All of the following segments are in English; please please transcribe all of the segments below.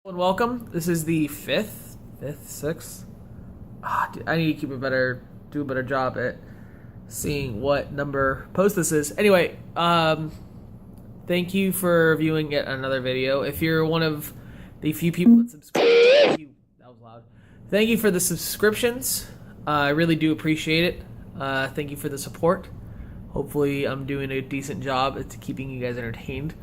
And welcome. This is the sixth. I need to do a better job at seeing what number post this is. Anyway, thank you for viewing yet another video. If you're one of the few people that subscribe, that was loud. Thank you for the subscriptions. I really do appreciate it. Thank you for the support. Hopefully, I'm doing a decent job at keeping you guys entertained.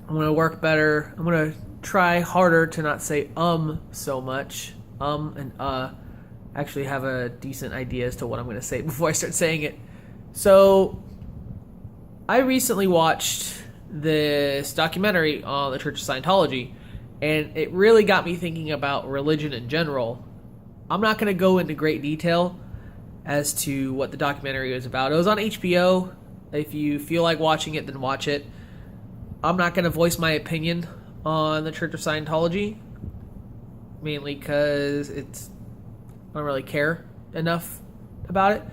I'm going to work better. I'm going to try harder to not say so much. And actually have a decent idea as to what I'm going to say before I start saying it. So, I recently watched this documentary on the Church of Scientology, and it really got me thinking about religion in general. I'm not going to go into great detail as to what the documentary was about. It was on HBO. If you feel like watching it, then watch it. I'm not going to voice my opinion on the Church of Scientology, mainly because I don't really care enough about it.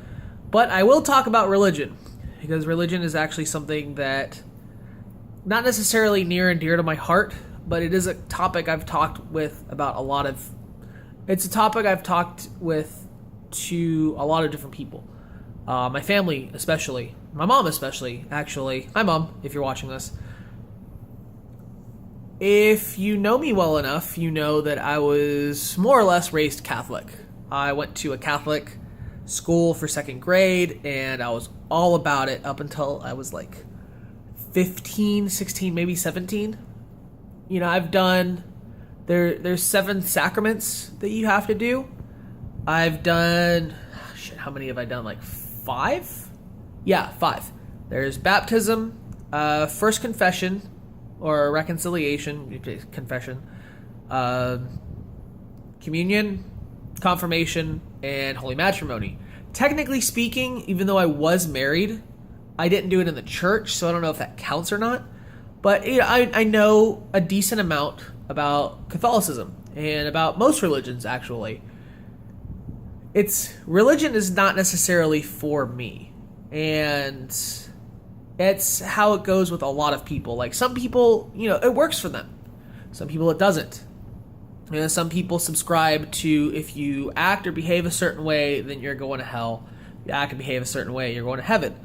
But I will talk about religion, because religion is actually something that not necessarily near and dear to my heart, but it is a topic I've talked with about a lot of. It's a topic I've talked with to a lot of different people, my family especially, my mom especially. Actually, hi Mom, if you're watching this. If you know me well enough, you know that I was more or less raised Catholic. I went to a Catholic school for second grade, and I was all about it up until I was like 15, 16, maybe 17. You know, I've done, there's 7 sacraments that you have to do. I've done, how many have I done? Like 5? Yeah, 5. There's baptism, first confession, or reconciliation, confession, communion, confirmation, and holy matrimony. Technically speaking, even though I was married, I didn't do it in the church, so I don't know if that counts or not. But you know, I know a decent amount about Catholicism and about most religions, actually. Religion is not necessarily for me, and it's how it goes with a lot of people. Like, some people, you know, it works for them. Some people it doesn't. You know, some people subscribe to, if you act or behave a certain way, then you're going to hell. If you act and behave a certain way, you're going to heaven.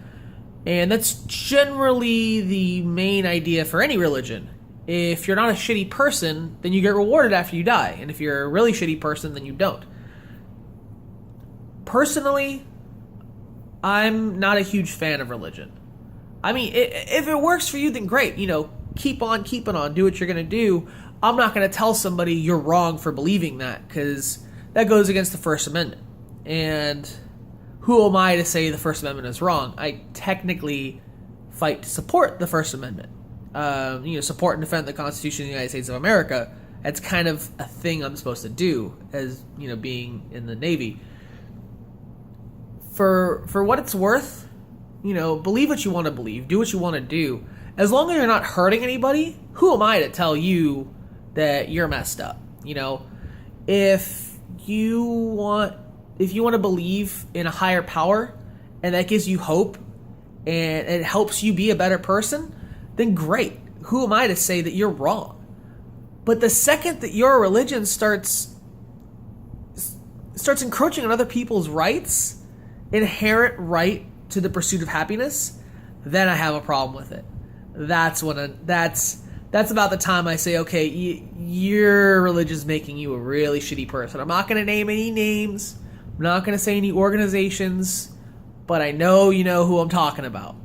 And that's generally the main idea for any religion. If you're not a shitty person, then you get rewarded after you die. And if you're a really shitty person, then you don't. Personally, I'm not a huge fan of religion. I mean, if it works for you, then great. You know, keep on keeping on. Do what you're going to do. I'm not going to tell somebody you're wrong for believing that, because that goes against the First Amendment. And who am I to say the First Amendment is wrong? I technically fight to support the First Amendment. Support and defend the Constitution of the United States of America. That's kind of a thing I'm supposed to do as, you know, being in the Navy. For what it's worth, you know, believe what you want to believe. Do what you want to do. As long as you're not hurting anybody, who am I to tell you that you're messed up? You know, if you want to believe in a higher power and that gives you hope and it helps you be a better person, then great. Who am I to say that you're wrong? But the second that your religion starts encroaching on other people's rights, inherent right to the pursuit of happiness, then I have a problem with it. That's about the time I say, okay, your religion's making you a really shitty person. I'm not going to name any names. I'm not going to say any organizations, but I know you know who I'm talking about.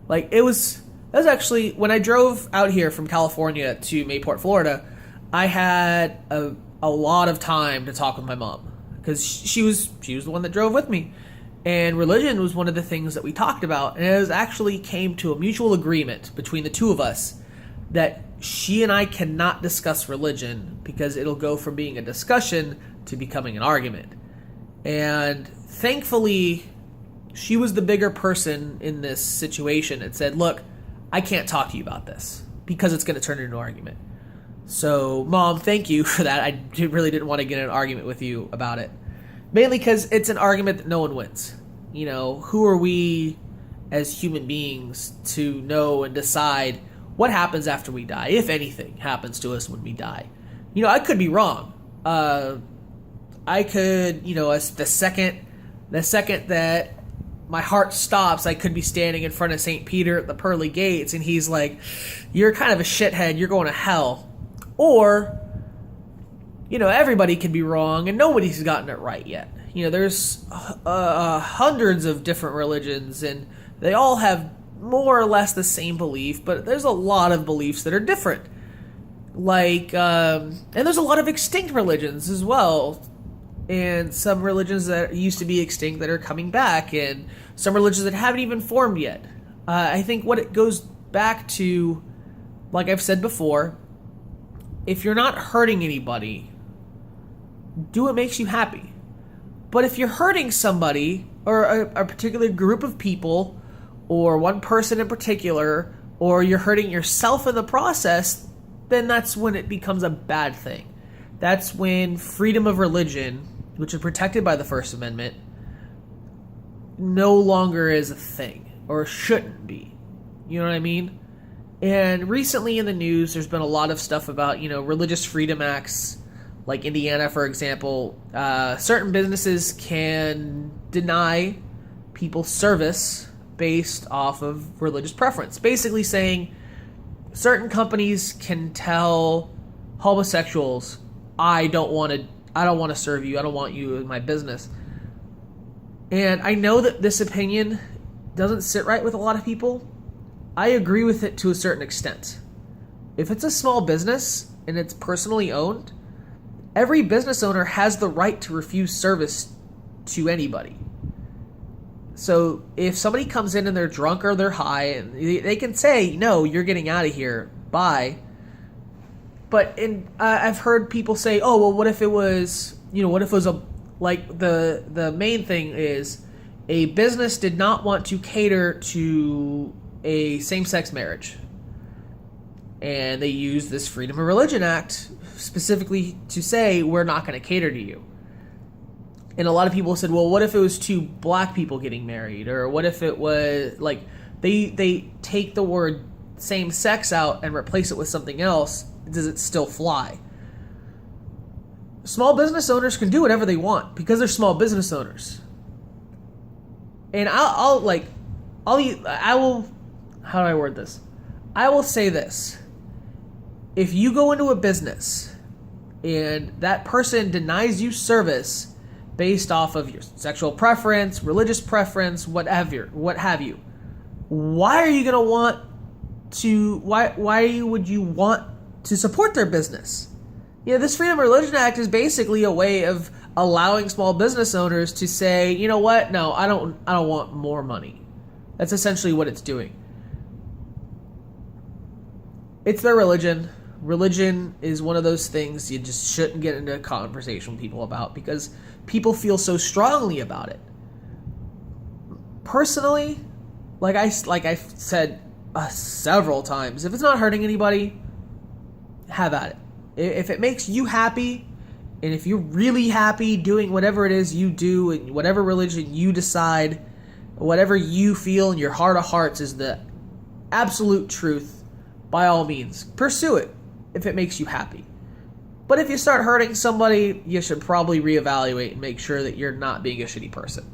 Like, that was actually, when I drove out here from California to Mayport, Florida, I had a lot of time to talk with my mom, because she was the one that drove with me. And religion was one of the things that we talked about, and it actually came to a mutual agreement between the two of us that she and I cannot discuss religion because it'll go from being a discussion to becoming an argument. And thankfully, she was the bigger person in this situation and said, look, I can't talk to you about this because it's going to turn into an argument. So, Mom, thank you for that. I really didn't want to get in an argument with you about it. Mainly because it's an argument that no one wins. You know, who are we as human beings to know and decide what happens after we die, if anything happens to us when we die. I could be wrong. I could, the second that my heart stops, I could be standing in front of St. Peter at the pearly gates, and he's like, you're kind of a shithead, you're going to hell. Or, everybody can be wrong, and nobody's gotten it right yet. There's hundreds of different religions, and they all have more or less the same belief, but there's a lot of beliefs that are different. And there's a lot of extinct religions as well, and some religions that used to be extinct that are coming back, and some religions that haven't even formed yet. I think what it goes back to, like I've said before, if you're not hurting anybody, do what makes you happy. But if you're hurting somebody, or a particular group of people, or one person in particular, or you're hurting yourself in the process, then that's when it becomes a bad thing. That's when freedom of religion, which is protected by the First Amendment, no longer is a thing, or shouldn't be. You know what I mean? And recently in the news, there's been a lot of stuff about, religious freedom acts, like Indiana, for example. Certain businesses can deny people service based off of religious preference. Basically saying certain companies can tell homosexuals, I don't want to serve you. I don't want you in my business. And I know that this opinion doesn't sit right with a lot of people. I agree with it to a certain extent. If it's a small business and it's personally owned, every business owner has the right to refuse service to anybody. So if somebody comes in and they're drunk or they're high, and they can say, no, you're getting out of here, bye. But I've heard people say, oh, well, what if it was, the main thing is a business did not want to cater to a same-sex marriage. And they used this Freedom of Religion Act specifically to say, we're not going to cater to you. And a lot of people said, well, what if it was two black people getting married? Or what if it was, they take the word same-sex out and replace it with something else. Does it still fly? Small business owners can do whatever they want because they're small business owners. And I will, how do I word this? I will say this. If you go into a business and that person denies you service based off of your sexual preference, religious preference, what have you, why are you going to want to, why would you want to support their business? This Freedom of Religion Act is basically a way of allowing small business owners to say, you know what, no, I don't want more money. That's essentially what it's doing. It's their religion. Religion is one of those things you just shouldn't get into a conversation with people about because people feel so strongly about it. Personally, like I've said several times, if it's not hurting anybody, have at it. If it makes you happy, and if you're really happy doing whatever it is you do and whatever religion you decide, whatever you feel in your heart of hearts is the absolute truth, by all means, pursue it if it makes you happy. But if you start hurting somebody, you should probably reevaluate and make sure that you're not being a shitty person.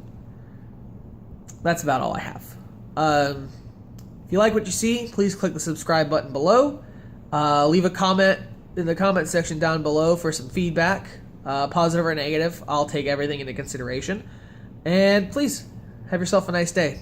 That's about all I have. If you like what you see, please click the subscribe button below. Leave a comment in the comment section down below for some feedback, positive or negative. I'll take everything into consideration. And please, have yourself a nice day.